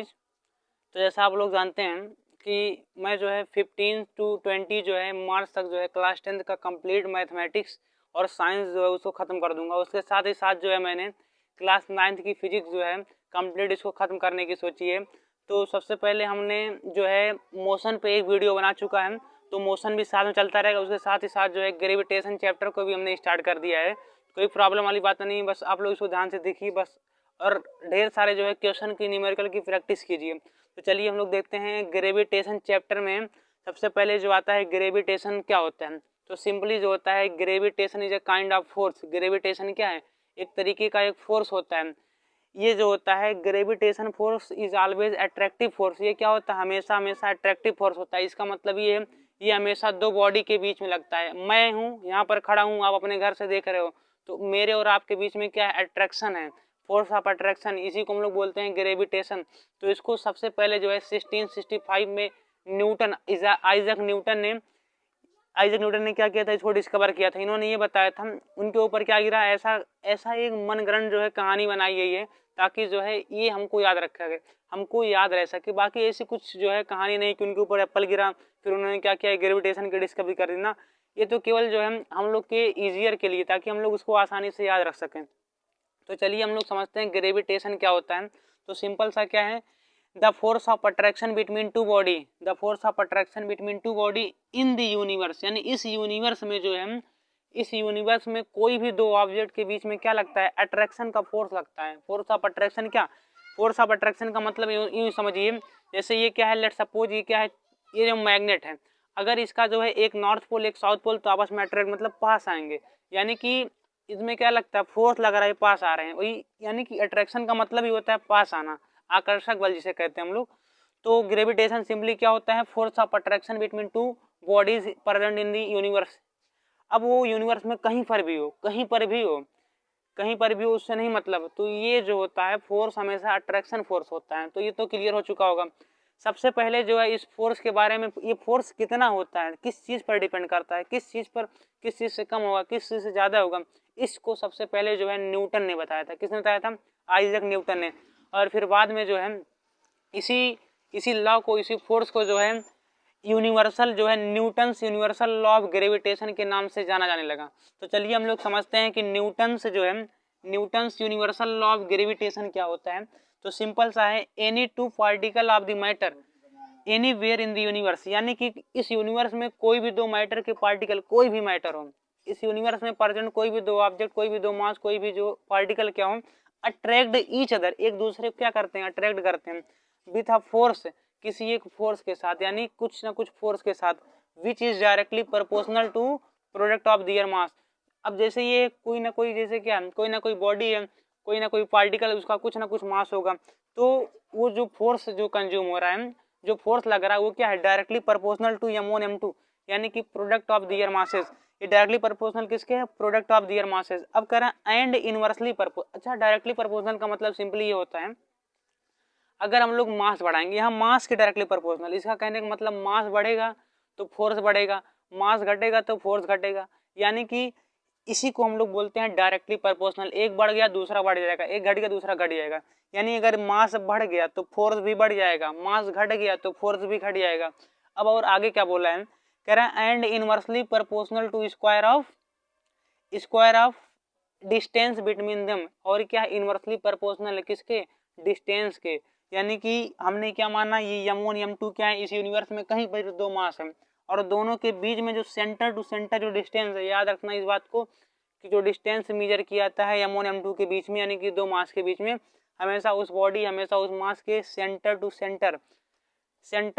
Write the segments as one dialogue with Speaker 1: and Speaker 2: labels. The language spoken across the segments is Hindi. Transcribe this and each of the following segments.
Speaker 1: तो जैसा आप लोग जानते हैं कि मैं जो है 15 to 20 जो है मार्च तक जो है क्लास 10th का कंप्लीट मैथमेटिक्स और साइंस जो है उसको ख़त्म कर दूंगा। उसके साथ ही साथ जो है मैंने क्लास 9th की फिजिक्स जो है कंप्लीट इसको ख़त्म करने की सोची है। तो सबसे पहले हमने जो है मोशन पे एक वीडियो बना चुका है, तो मोशन भी साथ में चलता रहेगा। उसके साथ ही साथ जो है ग्रेविटेशन चैप्टर को भी हमने स्टार्ट कर दिया है। कोई प्रॉब्लम वाली बात नहीं, बस आप लोग इसको ध्यान से देखिए बस, और ढेर सारे जो है क्वेश्चन की न्यूमेरिकल की प्रैक्टिस कीजिए। तो चलिए हम लोग देखते हैं ग्रेविटेशन चैप्टर में सबसे पहले जो आता है ग्रेविटेशन क्या होता है। तो सिंपली जो होता है gravitation is a kind of force. Gravitation क्या है? एक तरीके का एक फोर्स होता है। ये जो होता है gravitation force is always attractive force. ये क्या होता है? हमेशा हमेशा अट्रैक्टिव फोर्स होता है। इसका मतलब ये है, ये हमेशा दो बॉडी के बीच में लगता है। मैं हूँ यहाँ पर खड़ा हूँ, आप अपने घर से देख रहे हो, तो मेरे और आपके बीच में क्या है? अट्रैक्शन है, फोर्स ऑफ अट्रैक्शन। इसी को हम लोग बोलते हैं ग्रेविटेशन। तो इसको सबसे पहले जो है 1665 में आइजैक न्यूटन ने क्या किया था? इसको डिस्कवर किया था। इन्होंने ये बताया था, उनके ऊपर क्या गिरा, ऐसा एक मनगढ़ंत जो है कहानी बनाई गई है ताकि जो है ये हमको याद रखा गया, हमको याद रह सके। बाकी ऐसी कुछ जो है कहानी नहीं कि उनके ऊपर एप्पल गिरा फिर उन्होंने क्या किया, ग्रेविटेशन की डिस्कवरी कर दी ना। ये तो केवल जो है हम लोग के ईजियर के लिए, ताकि हम लोग उसको आसानी से याद रख सकें। तो चलिए हम लोग समझते हैं ग्रेविटेशन क्या होता है। तो सिंपल सा क्या है, the force of attraction between two body, the force of attraction between two body in the universe. यानी इस यूनिवर्स में जो है, इस यूनिवर्स में कोई भी दो ऑब्जेक्ट के बीच में क्या लगता है? अट्रैक्शन का फोर्स लगता है। फोर्स ऑफ अट्रैक्शन क्या? फोर्स ऑफ अट्रैक्शन का मतलब यूं समझिए, जैसे ये क्या है, लेट सपोज ये क्या है, ये जो मैग्नेट है, अगर इसका जो है एक नॉर्थ पोल एक साउथ पोल, तो आपस में अट्रैक्ट मतलब पास आएंगे। यानी कि इसमें क्या लगता है? फोर्स लग रहा है, पास आ रहे हैं। वही यानी कि अट्रैक्शन का मतलब ही होता है पास आना, आकर्षक बल जिसे कहते हैं हम लोग। तो ग्रेविटेशन सिंपली क्या होता है? Force of attraction between two bodies present in the universe. अब वो यूनिवर्स में कहीं पर भी हो, कहीं पर भी हो, उससे नहीं मतलब। तो ये जो होता है फोर्स हमेशा अट्रैक्शन फोर्स होता है। तो ये तो क्लियर हो चुका होगा। सबसे पहले जो है इस फोर्स के बारे में, ये फोर्स कितना होता है, किस चीज़ पर डिपेंड करता है, किस चीज़ से कम होगा, किस चीज़ से ज़्यादा होगा, इसको सबसे पहले जो है न्यूटन ने बताया था। किसने बताया था? आइजैक न्यूटन ने। और फिर बाद में जो है इसी लॉ को, इसी फोर्स को जो है यूनिवर्सल जो है Newton's universal law of gravitation के नाम से जाना जाने लगा। तो चलिए हम लोग समझते हैं कि Newton's universal law of gravitation क्या होता है। तो सिंपल सा है, any two particle of the matter anywhere in the universe. यानी कि इस यूनिवर्स में कोई भी दो मैटर के पार्टिकल, कोई भी मैटर हो, इस यूनिवर्स में प्रेजेंट कोई भी दो ऑब्जेक्ट, कोई भी दो मास, कोई भी जो पार्टिकल क्या हो, अट्रैक्ट ईच अदर, एक दूसरे को क्या करते हैं? अट्रैक्ट करते हैं विथ अ फोर्स, किसी एक फोर्स के साथ, यानी कुछ ना कुछ फोर्स के साथ, which is directly proportional to product of their mass. अब जैसे ये कोई ना कोई, जैसे क्या, कोई ना कोई बॉडी है, कोई ना कोई पार्टिकल, उसका कुछ ना कुछ मास होगा, तो वो जो फोर्स जो कंज्यूम हो रहा है, जो फोर्स लग रहा है, वो क्या है? Directly proportional to m1 m2, यानी कि प्रोडक्ट ऑफ दियर मासेस। ये डायरेक्टली प्रोपोर्शनल किसके है? Product of their masses. अब कह रहे हैं एंड इनवर्सली अच्छा, डायरेक्टली प्रोपोर्शनल का मतलब सिंपली ये होता है, अगर हम लोग मास बढ़ाएंगे, यहाँ मास के डायरेक्टली प्रोपोर्शनल, इसका कहने का मतलब मास बढ़ेगा तो फोर्स बढ़ेगा, मास घटेगा तो फोर्स घटेगा। यानी कि इसी को हम लोग बोलते हैं डायरेक्टली प्रोपोर्शनल। एक बढ़ गया दूसरा बढ़ जाएगा, एक घट गया दूसरा घट जाएगा। यानी अगर मास बढ़ गया तो फोर्स भी बढ़ जाएगा, मास घट गया तो फोर्स भी घट जाएगा। अब और आगे क्या बोला है? कह रहा है and inversely proportional to square of distance between them. और क्या है? इनवर्सली प्रोपोर्शनल किसके? डिस्टेंस के। यानी कि हमने क्या माना, ये m1 m2 क्या है? इस यूनिवर्स में कहीं पर दो मास है, और दोनों के बीच में जो सेंटर टू सेंटर जो डिस्टेंस है, याद रखना इस बात को कि जो डिस्टेंस मेजर किया जाता है m1 m2 के बीच में, यानी कि दो मास के बीच में, हमेशा उस मास के सेंटर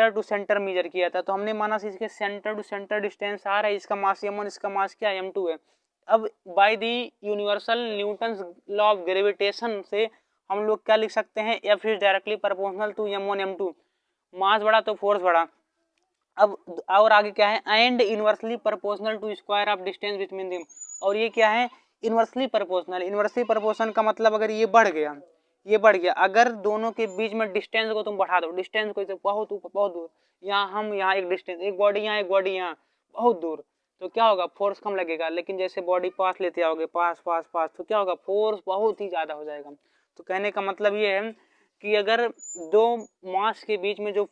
Speaker 1: टू सेंटर मेजर किया था। तो हमने माना इसके centre to centre distance r है, इसका मास m1, इसका मास क्या है? m2 है। अब by the universal Newton's law of gravitation से हम लोग क्या लिख सकते हैं? F is directly proportional to m1 m2, mass बढ़ा तो फोर्स बढ़ा। अब और आगे क्या है? And inversely proportional to square of distance between them. और ये क्या है? Inversely proportional. इनवर्सली प्रोपोर्शनल का मतलब अगर ये बढ़ गया, अगर दोनों के बीच में डिस्टेंस को तुम बढ़ा दो, डिस्टेंस को बहुत ऊपर, बहुत दूर, यहाँ एक डिस्टेंस, एक बॉडी यहाँ बहुत दूर, तो क्या होगा? फोर्स कम लगेगा। लेकिन जैसे बॉडी पास लेते आओगे, पास, तो क्या होगा? फोर्स बहुत ही ज्यादा हो जाएगा। तो कहने का मतलब ये है कि अगर दो मास के बीच में जो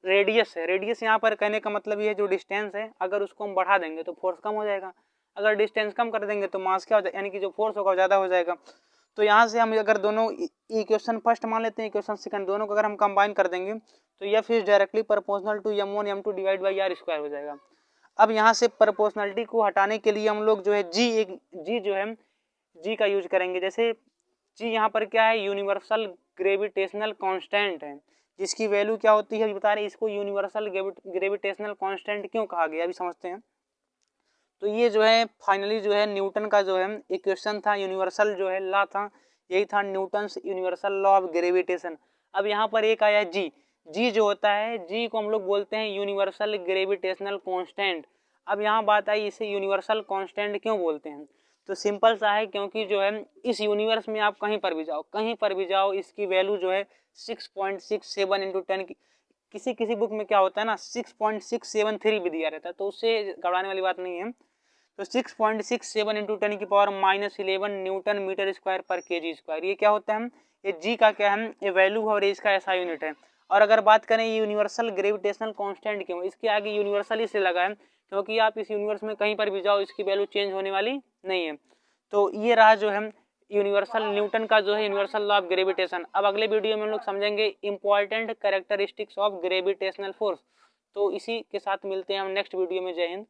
Speaker 1: रेडियस है, रेडियस यहाँ पर कहने का मतलब ये है जो डिस्टेंस है, अगर उसको हम बढ़ा देंगे तो फोर्स कम हो जाएगा, अगर डिस्टेंस कम कर देंगे तो मास क्या हो जाएगा, यानी कि जो फोर्स होगा ज़्यादा हो जाएगा। तो यहाँ से हम अगर दोनों इक्वेशन फर्स्ट मान लेते हैं, इक्वेशन सेकंड, दोनों को अगर हम कंबाइन कर देंगे तो F is directly proportional to m1 m2 divide by r square हो जाएगा। अब यहाँ से प्रोपोर्शनलिटी को हटाने के लिए हम लोग जो है जी जो है जी का यूज करेंगे। जैसे जी यहाँ पर क्या है, यूनिवर्सल ग्रेविटेशनल कांस्टेंट है, जिसकी वैल्यू क्या होती है बता रहे हैं। इसको यूनिवर्सल ग्रेविटेशनल कांस्टेंट क्यों कहा गया अभी समझते हैं। तो ये जो है फाइनली जो है न्यूटन का जो है इक्वेशन था, यूनिवर्सल जो है लॉ था, यही था Newton's universal law of gravitation. अब यहाँ पर एक आया जी जो होता है, जी को हम लोग बोलते हैं यूनिवर्सल ग्रेविटेशनल कांस्टेंट। अब यहाँ बात आई इसे यूनिवर्सल कांस्टेंट क्यों बोलते हैं, तो सिंपल सा है, क्योंकि जो है इस यूनिवर्स में आप कहीं पर भी जाओ इसकी वैल्यू जो है 6.67 इंटू 10 किसी किसी बुक में क्या होता है ना 6.673 भी दिया रहता है, तो उससे घबराने वाली बात नहीं है। तो 6.67 इंटू 10 की पावर -11 न्यूटन मीटर स्क्वायर पर केजी स्क्वायर, ये क्या होता है, ये जी का क्या है, ये वैल्यू है और इसका ऐसा यूनिट है। और अगर बात करें यूनिवर्सल ग्रेविटेशनल कांस्टेंट क्यों, इसके आगे यूनिवर्सल इसलिए लगा है क्योंकि आप इस यूनिवर्स में कहीं पर भी जाओ इसकी वैल्यू चेंज होने वाली नहीं है। तो ये रहा जो है यूनिवर्सल न्यूटन का जो है यूनिवर्सल लॉ ऑफ ग्रेविटेशन। अब अगले वीडियो में हम लोग समझेंगे important characteristics of gravitational force. तो इसी के साथ मिलते हैं हम नेक्स्ट वीडियो में। जय हिंद।